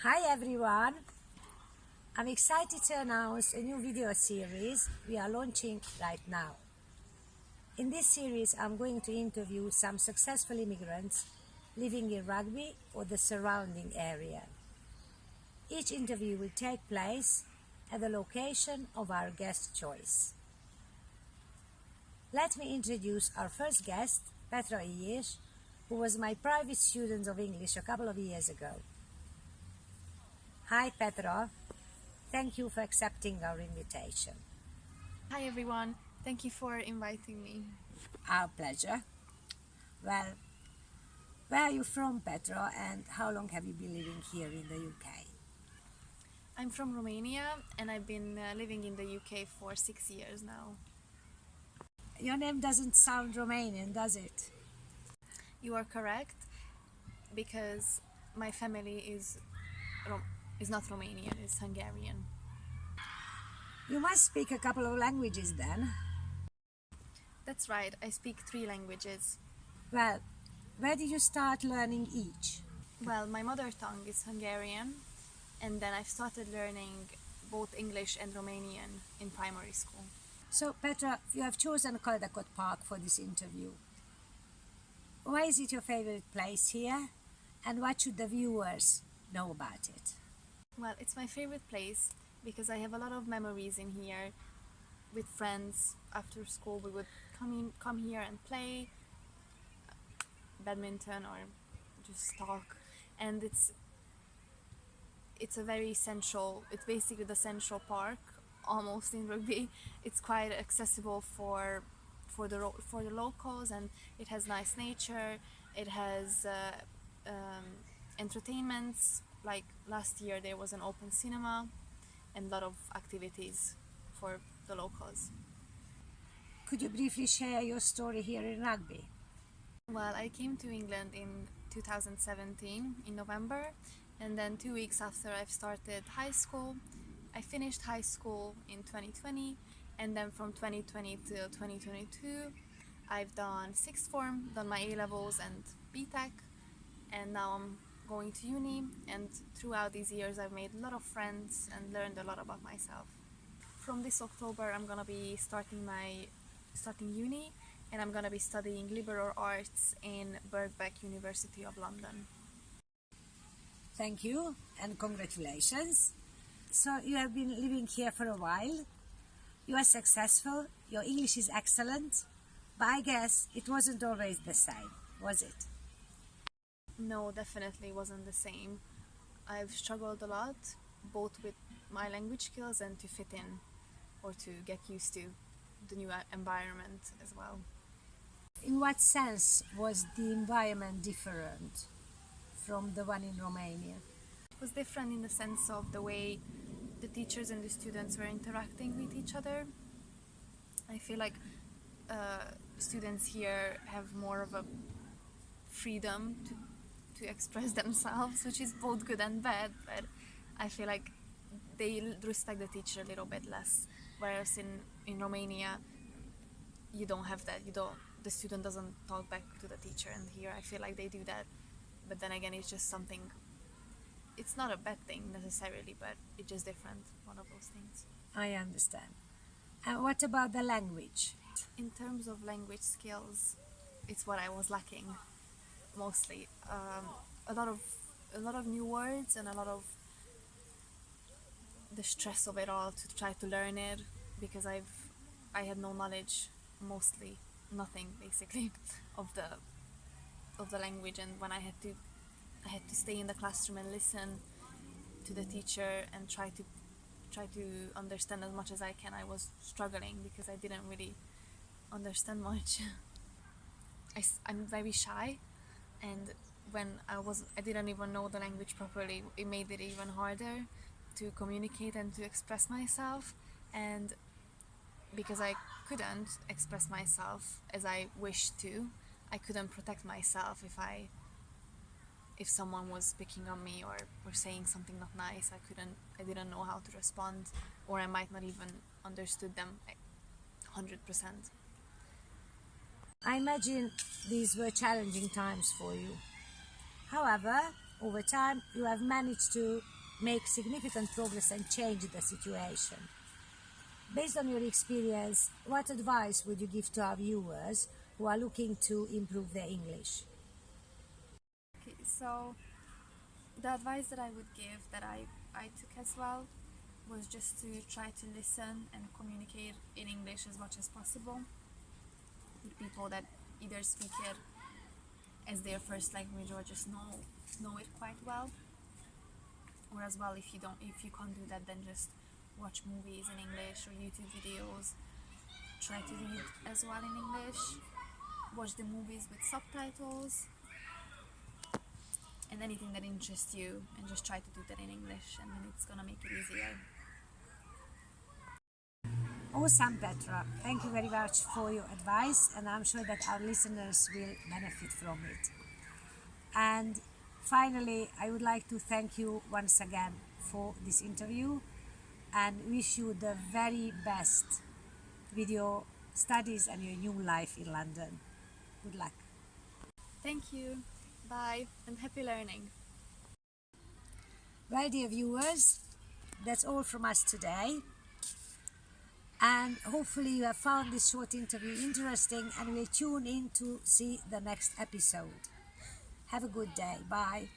Hi everyone! I'm excited to announce a new video series we are launching right now. In this series, I'm going to interview some successful immigrants living in Rugby or the surrounding area. Each interview will take place at the location of our guest choice. Let me introduce our first guest, Petra, Ilyes, who was my private student of English a couple of years ago. Hi Petra, thank you for accepting our invitation. Hi everyone, thank you for inviting me. Our pleasure. Well, where are you from, Petra, and how long have you been living here in the UK? I'm from Romania and I've been living in the UK for 6 years now. Your name doesn't sound Romanian, does it? You are correct because my family is not Romanian, it's Hungarian. You must speak a couple of languages then. That's right, I speak 3 languages. Well, where did you start learning each? Well, my mother tongue is Hungarian and then I've started learning both English and Romanian in primary school. So, Petra, you have chosen Caldecott Park for this interview. Why is it your favorite place here, and what should the viewers know about it? Well, it's my favorite place because I have a lot of memories in here with friends. After school we would come here and play badminton or just talk, and it's basically the central park almost in Rugby. It's quite accessible for the locals, and it has nice nature. It has entertainments, like last year there was an open cinema and a lot of activities for the locals. Could you briefly share your story here in Rugby? Well, I came to England in 2017 in November, and then 2 weeks after I've started high school. I finished high school in 2020, and then from 2020 to 2022 I've done sixth form, done my A-levels and BTEC, and now I'm going to uni, and throughout these years I've made a lot of friends and learned a lot about myself. From this October I'm gonna be starting uni, and I'm gonna be studying liberal arts in Birkbeck University of London. Thank you and congratulations. So you have been living here for a while. You are successful, your English is excellent, but I guess it wasn't always the same, was it? No, definitely wasn't the same. I've struggled a lot, both with my language skills and to fit in or to get used to the new environment as well. In what sense was the environment different from the one in Romania? It was different in the sense of the way the teachers and the students were interacting with each other. I feel like students here have more of a freedom to express themselves, which is both good and bad, but I feel like they respect the teacher a little bit less, whereas in Romania you don't have that. The student doesn't talk back to the teacher, and here I feel like they do that, but then again it's just something. It's not a bad thing necessarily, but it's just different, one of those things. I understand. And what about the language? In terms of language skills, it's what I was lacking mostly. A lot of new words and a lot of the stress of it all to try to learn it, because I had no knowledge, mostly nothing basically, of the language, and when I had to stay in the classroom and listen to the teacher and try to understand as much as I can. I was struggling because I didn't really understand much. I'm very shy, and when I didn't even know the language properly, it made it even harder to communicate and to express myself, and because I couldn't express myself as I wished to, I couldn't protect myself if someone was picking on me or saying something not nice. I didn't know how to respond, or I might not even understood them 100%. I imagine these were challenging times for you. However, over time, you have managed to make significant progress and change the situation. Based on your experience, what advice would you give to our viewers who are looking to improve their English? Okay, so the advice that I would give that I took as well was just to try to listen and communicate in English as much as possible with people that either speak it as their first language or just know it quite well. Or as well, if you can't do that, then just watch movies in English or YouTube videos. Try to read as well in English. Watch the movies with subtitles. And anything that interests you, and just try to do that in English, and then it's gonna make it easier. Awesome, Petra. Thank you very much for your advice, and I'm sure that our listeners will benefit from it. And finally, I would like to thank you once again for this interview and wish you the very best with your studies and your new life in London. Good luck. Thank you. Bye, and happy learning. Well, dear viewers, that's all from us today. And hopefully you have found this short interview interesting and will tune in to see the next episode. Have a good day. Bye.